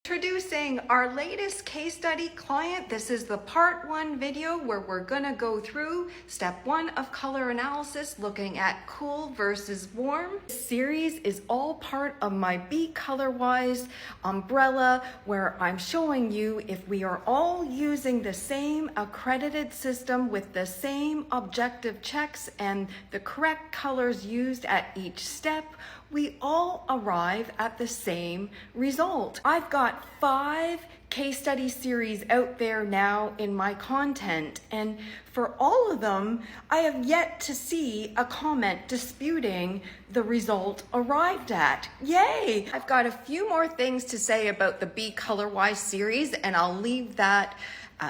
Introducing our latest case study client. This is the part 1 video where we're gonna go through step 1 of color analysis, looking at cool versus warm. This series is all part of my Be Colourwise umbrella, where I'm showing you if we are all using the same accredited system with the same objective checks and the correct colors used at each step, we all arrive at the same result. I've got 5 case study series out there now in my content, and for all of them, I have yet to see a comment disputing the result arrived at. Yay! I've got a few more things to say about the Be Colourwise series, and I'll leave that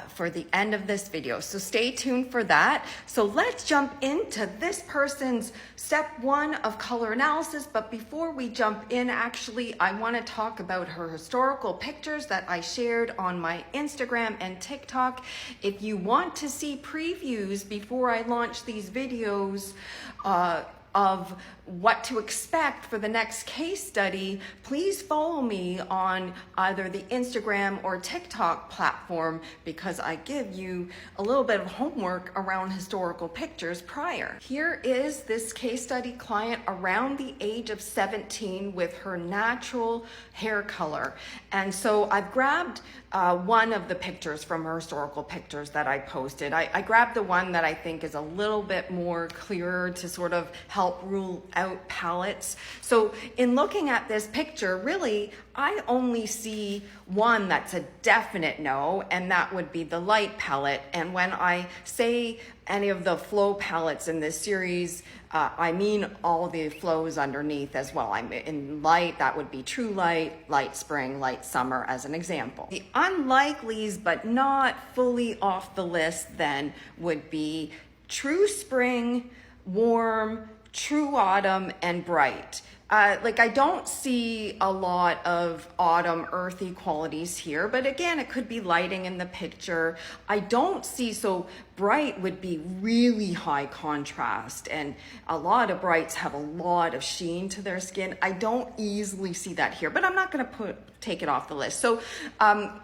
for the end of this video. So stay tuned for that. So let's jump into this person's step 1 of color analysis. But before we jump in, actually, I want to talk about her historical pictures that I shared on my Instagram and TikTok. If you want to see previews before I launch these videos, of what to expect for the next case study, please follow me on either the Instagram or TikTok platform, because I give you a little bit of homework around historical pictures prior. Here is this case study client around the age of 17 with her natural hair color. And so I've grabbed one of the pictures from her historical pictures that I posted. I grabbed the one that I think is a little bit more clearer to sort of help rule out palettes. So in looking at this picture, really, I only see one that's a definite no, and that would be the light palette. And when I say any of the flow palettes in this series, I mean all the flows underneath as well. I'm in light, that would be true light, light spring, light summer as an example. The unlikelies, but not fully off the list then, would be true spring, warm, true autumn, and bright. I don't see a lot of autumn earthy qualities here, but again, it could be lighting in the picture. I don't see, so bright would be really high contrast, and a lot of brights have a lot of sheen to their skin. I don't easily see that here, but I'm not gonna take it off the list. So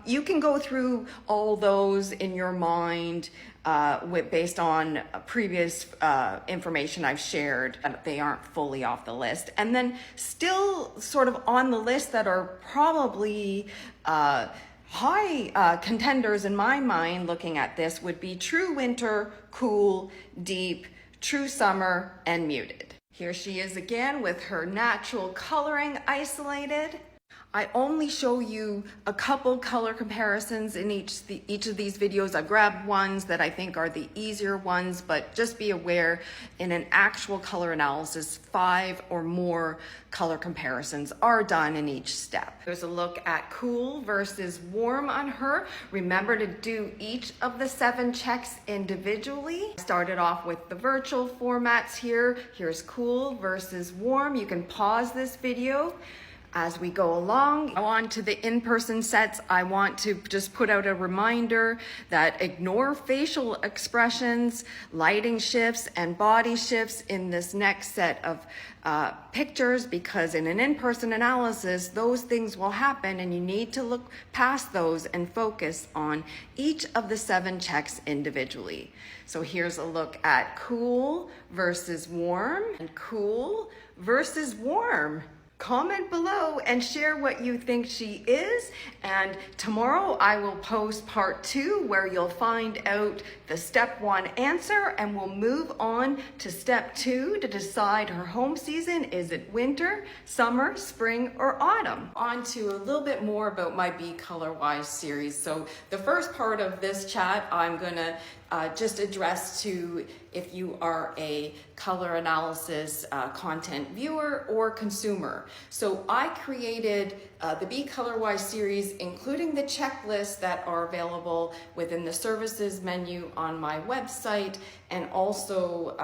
you can go through all those in your mind based on previous information I've shared. They aren't fully off the list. And then still sort of on the list that are probably high contenders in my mind looking at this would be true winter, cool, deep, true summer, and muted. Here she is again with her natural coloring isolated. I only show you a couple color comparisons in each of these videos. I've grabbed ones that I think are the easier ones, but just be aware, in an actual color analysis, 5 or more color comparisons are done in each step. There's a look at cool versus warm on her. Remember to do each of the 7 checks individually. Started off with the virtual formats here. Here's cool versus warm. You can pause this video as we go along. On to the in-person sets, I want to just put out a reminder that ignore facial expressions, lighting shifts, and body shifts in this next set of pictures, because in an in-person analysis, those things will happen and you need to look past those and focus on each of the 7 checks individually. So here's a look at cool versus warm and cool versus warm. Comment below and share what you think she is, and tomorrow I will post part 2 where you'll find out the step 1 answer, and we'll move on to step 2 to decide her home season. Is it winter, summer, spring, or autumn? On to a little bit more about my Be Colourwise series. So the first part of this chat I'm gonna just address to if you are a color analysis content viewer or consumer. So I created the Be Colourwise series, including the checklists that are available within the services menu on my website, and also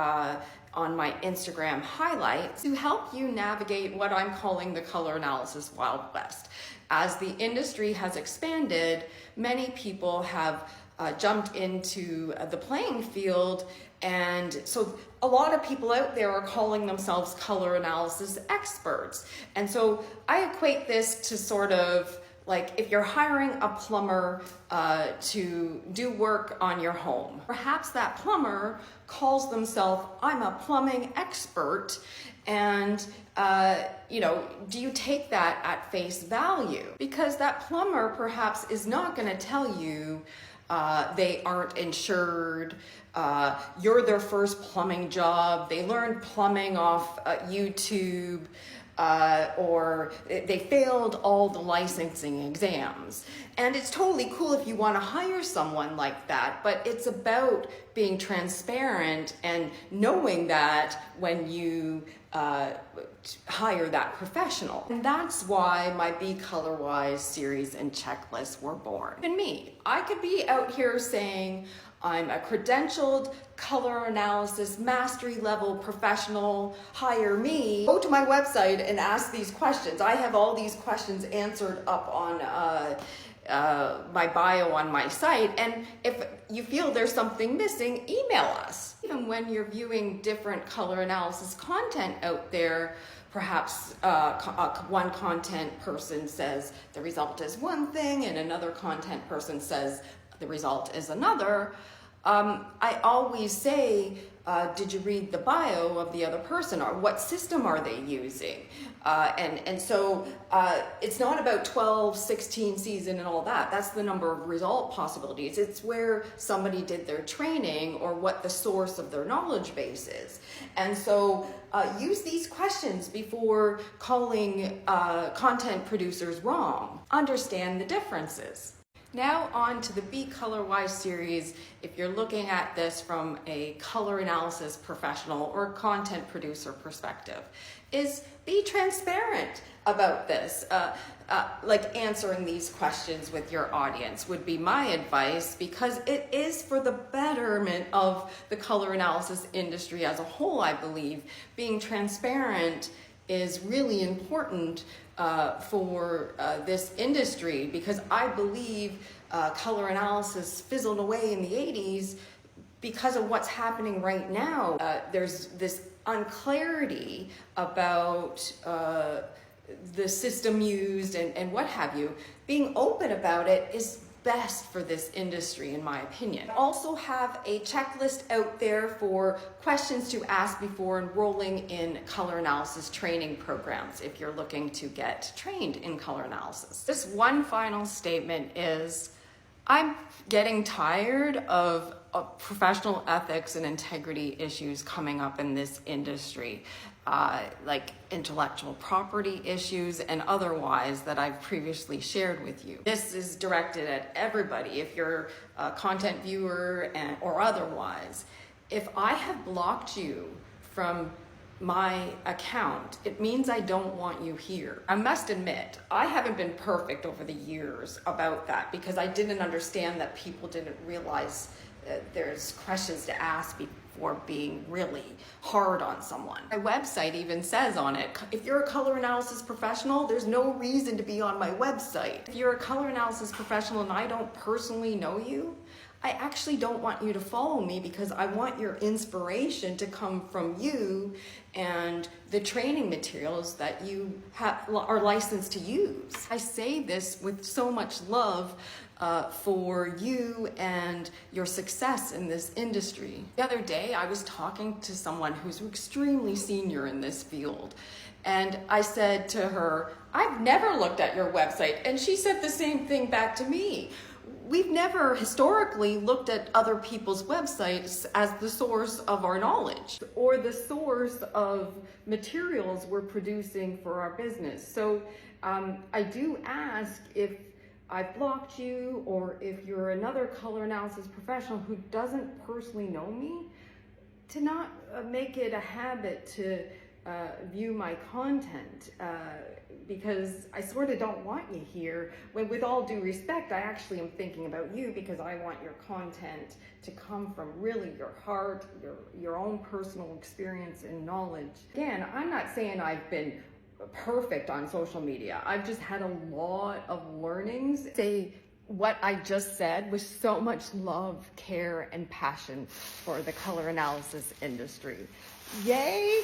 on my Instagram highlights, to help you navigate what I'm calling the color analysis Wild West. As the industry has expanded, many people have jumped into the playing field, and so a lot of people out there are calling themselves color analysis experts. And so I equate this to sort of Like if you're hiring a plumber to do work on your home, perhaps that plumber calls themselves, I'm a plumbing expert, and do you take that at face value? Because that plumber perhaps is not going to tell you they aren't insured, you're their first plumbing job, they learned plumbing off YouTube, or they failed all the licensing exams. And it's totally cool if you want to hire someone like that, but it's about being transparent and knowing that when you hire that professional. And that's why my Be Colourwise series and checklists were born. And me, I could be out here saying, I'm a credentialed color analysis mastery level professional, hire me. Go to my website and ask these questions. I have all these questions answered up on my bio on my site. And if you feel there's something missing, email us. Even when you're viewing different color analysis content out there, perhaps one content person says the result is one thing and another content person says the result is another. I always say, did you read the bio of the other person, or what system are they using? So it's not about 12, 16 season and all that. That's the number of result possibilities. It's where somebody did their training or what the source of their knowledge base is. And so use these questions before calling content producers wrong. Understand the differences. Now on to the Be Colourwise series. If you're looking at this from a color analysis professional or content producer perspective, is be transparent about this. Like answering these questions with your audience would be my advice, because it is for the betterment of the color analysis industry as a whole, I believe. Being transparent is really important for this industry, because I believe color analysis fizzled away in the 80s because of what's happening right now. There's this unclarity about the system used and what have you. Being open about it is best for this industry, in my opinion. I also have a checklist out there for questions to ask before enrolling in color analysis training programs if you're looking to get trained in color analysis. This one final statement is, I'm getting tired of professional ethics and integrity issues coming up in this industry, like intellectual property issues and otherwise that I've previously shared with you. This is directed at everybody, if you're a content viewer or otherwise. If I have blocked you from my account, it means I don't want you here. I must admit, I haven't been perfect over the years about that, because I didn't understand that people didn't realize there's questions to ask before being really hard on someone. My website even says on it, if you're a color analysis professional, there's no reason to be on my website. If you're a color analysis professional and I don't personally know you, I actually don't want you to follow me, because I want your inspiration to come from you and the training materials that you are licensed to use. I say this with so much love for you and your success in this industry. The other day, I was talking to someone who's extremely senior in this field, and I said to her, I've never looked at your website, and she said the same thing back to me. We've never historically looked at other people's websites as the source of our knowledge or the source of materials we're producing for our business. So I do ask, if I've blocked you or if you're another color analysis professional who doesn't personally know me, to not make it a habit to view my content, because I sort of don't want you here. With all due respect, I actually am thinking about you, because I want your content to come from really your heart, your own personal experience and knowledge. Again, I'm not saying I've been perfect on social media. I've just had a lot of learnings. Say what I just said with so much love, care, and passion for the color analysis industry. Yay!